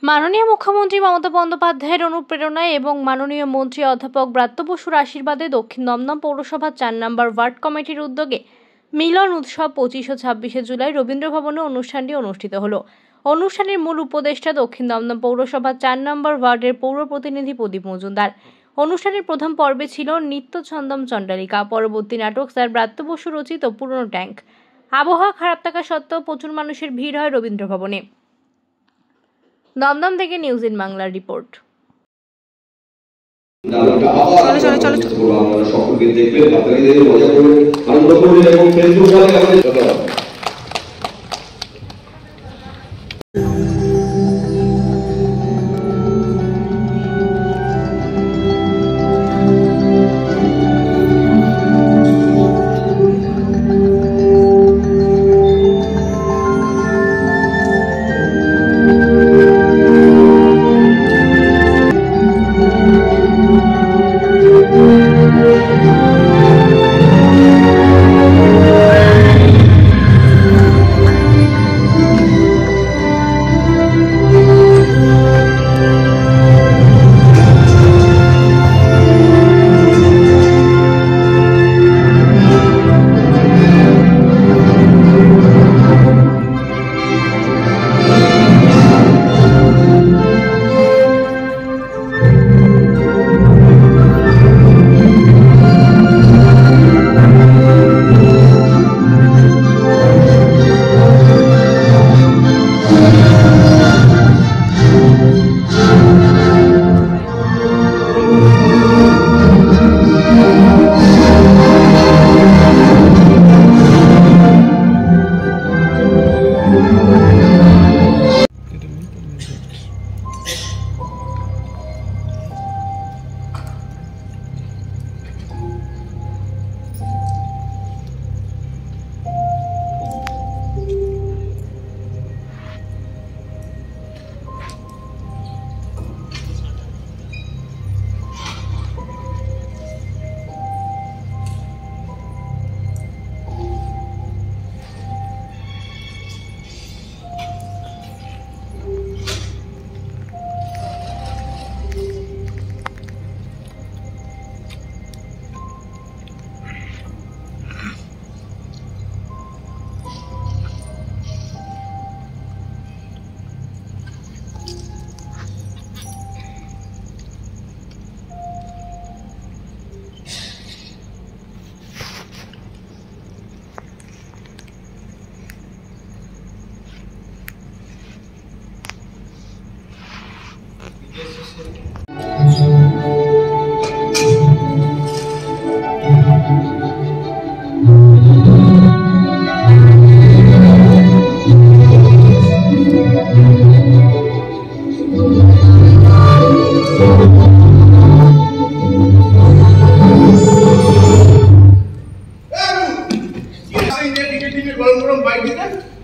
মাননীয় মুখ্যমন্ত্রী মমতা বন্দ্যোপাধ্যায়ের অনুপ্রেরণায় এবং মাননীয় মন্ত্রী অধ্যাপক ব্রাত্য বসুর আশীর্বাদে দক্ষিণ দমদম পৌরসভার ৪ নম্বর ওয়ার্ড কমিটির উদ্যোগে মিলন উৎসব ২৫ ও ২৬শে জুলাই রবীন্দ্র ভবনে অনুষ্ঠানটি অনুষ্ঠিত হলো। অনুষ্ঠানের মূল উপদেষ্টা দক্ষিণ দমদম পৌরসভার ৪ নম্বর ওয়ার্ডের পৌর প্রতিনিধি প্রদীপ মজুমদার। অনুষ্ঠানের প্রথম পর্বে ছিল নৃত্য ছন্দম চণ্ডালিকা, পরবর্তী নাটক স্যার ব্রাত্য বসু রচিত পুরনো ট্যাঙ্ক। আবহাওয়া খারাপ থাকা সত্ত্বেও প্রচুর মানুষের ভিড় হয় রবীন্দ্র ভবনে। দমদম থেকে নিউজ ইন বাংলার রিপোর্ট। সকলকে দেখবেন, আপনাকে দেখে মজা করবেন, আনন্দ করবেন এবং ফেসবুক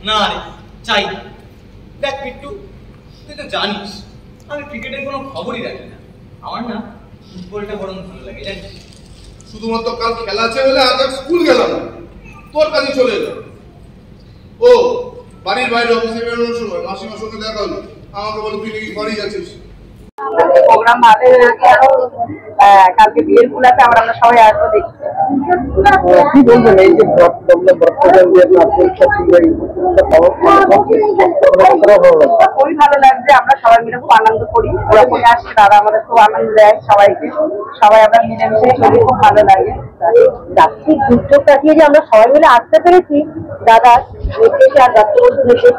না রে চাই না। দেখ পিট্টু, তুই তো জানিস আমি ক্রিকেটের কোনো খবরই রাখি না। আমার না ফুটবলটা বরং ভালো লাগে জানিস। শুধুমাত্র কাল খেলা আছে বলে আজ আর স্কুল গেলাম, তোর কাছে চলে এলাম। ও বাড়ির বাইরে অফিসে বেরোনোর সময় মাসিমার সঙ্গে দেখা হলো, আমাকে বলে তুই নাকি বাড়ি যাচ্ছিস। প্রোগ্রাম ভালো হয়েছে, কালকে বিয়ের ফুলাতে আমরা সবাই আসবো দেখি। কি বলবেন এই যে খুবই ভালো লাগছে, আমরা সবাই মিলে খুব আনন্দ করি, যখন আসি দাদা আমাদের খুব আনন্দ দেয় সবাইকে, সবাই আমরা মিলেমিশে চলি, খুব ভালো লাগে। প্রাকৃতিক দুর্যোগ কাটিয়ে যে আমরা সবাই মিলে আসতে পেরেছি, দাদা নির্দেশ আর দত্তবন্ধু নির্দেশ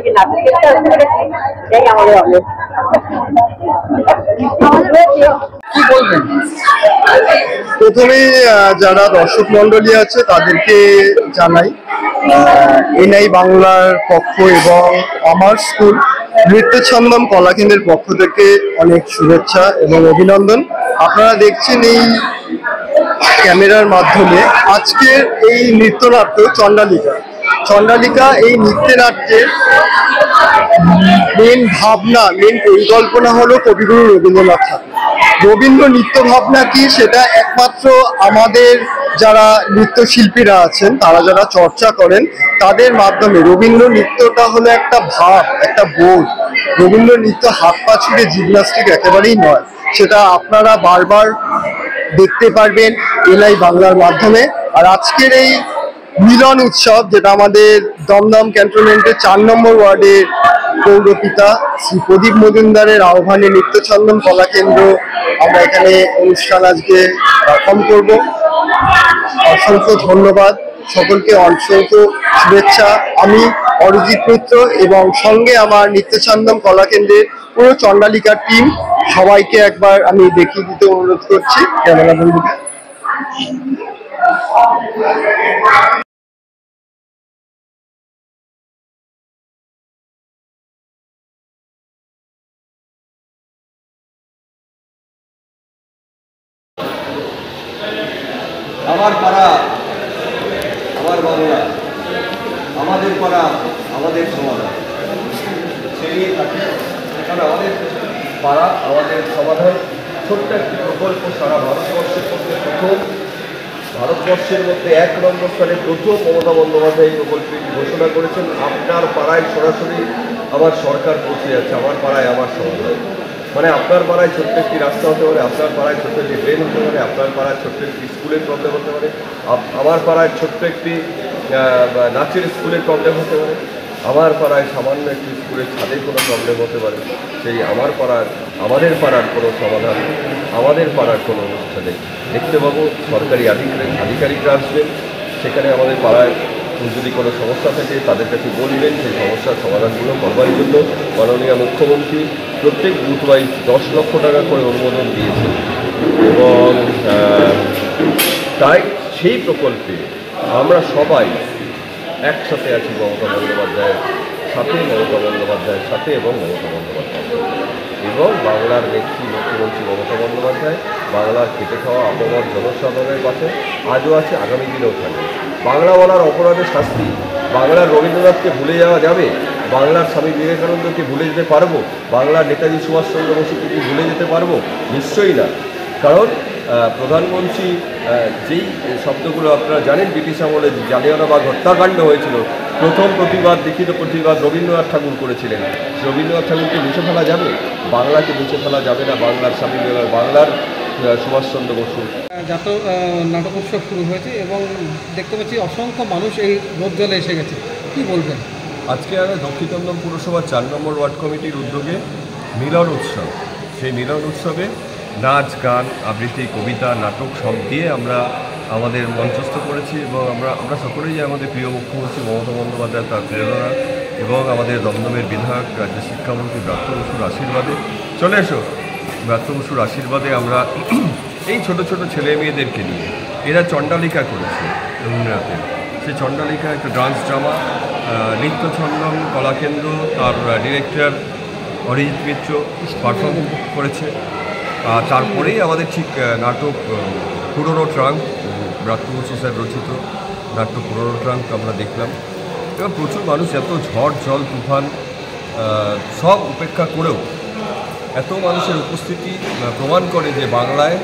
যে নাটকের আসতে পেরেছি, এটাই আমাদের অনেক। কি বলবেন? প্রথমেই যারা দর্শক মন্ডলী আছে তাদেরকে জানাই এনআই বাংলার পক্ষ এবং আমার স্কুল নৃত্য ছন্দম কলাকেন্দ্রের পক্ষ থেকে অনেক শুভেচ্ছা এবং অভিনন্দন। আপনারা দেখছেন এই ক্যামেরার মাধ্যমে আজকের এই নৃত্যনাট্য চণ্ডালিকা। এই নৃত্যনাট্যের মেন ভাবনা, মেন পরিকল্পনা হলো কবিগুরু রবীন্দ্রনাথ ঠাকুর। রবীন্দ্র নৃত্য ভাবনা কি সেটা একমাত্র আমাদের যারা নৃত্যশিল্পীরা আছেন তারা যারা চর্চা করেন তাদের মাধ্যমে। রবীন্দ্র নৃত্যটা হলো একটা ভাব, একটা বোধ, রবীন্দ্র নৃত্য হাত পা ছুড়ে জিমনাস্টিক একেবারেই নয়, সেটা আপনারা বারবার দেখতে পারবেন এনআই বাংলার মাধ্যমে। আর আজকের এই মিলন উৎসব, যেটা আমাদের দমদম ক্যান্টনমেন্টের 4 নম্বর ওয়ার্ডের পৌরপিতা শ্রী প্রদীপ মজুমদারের আহ্বানে নিত্যছন্দন কলাকেন্দ্র আমরা এখানে অনুষ্ঠান আজকে পারফর্ম করব। অসংখ্য ধন্যবাদ সকলকে, অসংখ্য শুভেচ্ছা। আমি অরিজিৎ মিত্র এবং সঙ্গে আমার নিত্যছন্দন কলাকেন্দ্রের পুরো চণ্ডালিকার টিম, সবাইকে একবার আমি দেখিয়ে দিতে অনুরোধ করছি ক্যামেরা বন্ধুকে। আমার পাড়া আমার বাংলা, আমাদের পাড়া আমাদের সমাধান, সে নিয়ে থাকি। কারণ আমাদের পাড়া আমাদের সমাধান ছোট্ট একটি প্রকল্প, সারা ভারতবর্ষের মধ্যে প্রথম, ভারতবর্ষের মধ্যে 1 নম্বর স্থানে প্রথম মমতা বন্দ্যোপাধ্যায় এই প্রকল্পটি ঘোষণা করেছেন। আপনার পাড়ায় সরাসরি আমার সরকার পৌঁছে যাচ্ছে, আমার পাড়ায় আমার সমাধান। মানে আপনার পাড়ায় ছোট্ট একটি রাস্তা হতে পারে, আপনার পাড়ায় ছোট্ট একটি ড্রেন হতে পারে, আপনার পাড়ায় ছোট্ট একটি স্কুলের প্রবলেম হতে পারে, আমার পাড়ায় ছোট্ট একটি নাচের স্কুলের প্রবলেম হতে পারে, আমার পাড়ায় সামান্য একটি স্কুলের ছাদে কোনো প্রবলেম হতে পারে। সেই আমাদের পাড়ার কোনো সমাধান, আমাদের পাড়ার কোনো অনুষ্ঠানে দেখতে পাবো। সরকারি আধিকারিকরা আসবেন, সেখানে আমাদের পাড়ায় যদি কোনো সমস্যা থাকে তাদের কাছে বলবেন, সেই সমস্যার সমাধানগুলো করবার জন্য মাননীয় মুখ্যমন্ত্রী প্রত্যেক বুথ ওয়াইজ 10 লক্ষ টাকা করে অনুমোদন দিয়েছেন। এবং তাই সেই প্রকল্পে আমরা সবাই একসাথে আছি মমতা বন্দ্যোপাধ্যায়ের সাথে, মমতা বন্দ্যোপাধ্যায়ের সাথে এবং মমতা বন্দ্যোপাধ্যায় এবং বাংলার নেত্রী মুখ্যমন্ত্রী মমতা বন্দ্যোপাধ্যায় বাংলার খেটে খাওয়া আপামর জনসাধারণের পাশে আজও আছে, আগামী দিনেও থাকবে। বাংলা বলার অপরাধের শাস্তি, বাংলার রবীন্দ্রনাথকে ভুলে যাওয়া যাবে? বাংলার স্বামী বিবেকানন্দকে ভুলে যেতে পারবো? বাংলার নেতাজি সুভাষচন্দ্র বসুকে কি ভুলে যেতে পারবো? নিশ্চয়ই না। কারণ প্রধানমন্ত্রী যেই শব্দগুলো আপনারা জানেন, ব্রিটিশ আমলে জালিয়ানওয়ালাবাগ হত্যাকাণ্ড হয়েছিল, প্রথম প্রতিবাদ, লিখিত প্রতিবাদ রবীন্দ্রনাথ ঠাকুর করেছিলেন। রবীন্দ্রনাথ ঠাকুরকে মুছে ফেলা যাবে? বাংলাকে মুছে ফেলা যাবে না। বাংলার স্বামী বাংলার সুভাষচন্দ্র বসু জাতীয় নাটক উৎসব শুরু হয়েছে এবং দেখতে পাচ্ছি অসংখ্য মানুষ এই রোদ জলে এসে গেছে, কি বলবেন? আজকে আমরা দক্ষিণ দমদম পুরসভার 4 নম্বর ওয়ার্ড কমিটির উদ্যোগে মিলন উৎসব, সেই মিলন উৎসবে নাচ, গান, আবৃত্তি, কবিতা, নাটক সব দিয়ে আমরা আমাদের মঞ্চস্থ করেছি। এবং আমরা সকলেই আমাদের প্রিয় মুখ্যমন্ত্রী মমতা বন্দ্যোপাধ্যায়, তার প্রেরণা এবং আমাদের দমদমের বিধায়ক রাজ্যের শিক্ষামন্ত্রী ব্রাত্য বসুর আশীর্বাদে, চলে এসো ব্রাত্য বসুর আশীর্বাদে আমরা এই ছোট ছোট ছেলে মেয়েদেরকে নিয়ে, এরা চণ্ডালিকা করেছে রবীন্দ্রনাথের, সেই চণ্ডালিকা একটা ডান্স ড্রামা, নিত্যছন্দন কলাকেন্দ্র তার ডিরেক্টর অরিজিৎ মিত্র পারফর্ম করেছে। তারপরেই আমাদের ঠিক নাটক পুরনো ট্রাঙ্ক, ব্রাত্য বসু স্যার রচিত নাটক পুরনো ট্রাঙ্ক আমরা দেখলাম। এবং প্রচুর মানুষ, এত ঝড় জল তুফান সব উপেক্ষা করেও এত মানুষের উপস্থিতি প্রমাণ করে যে বাংলায়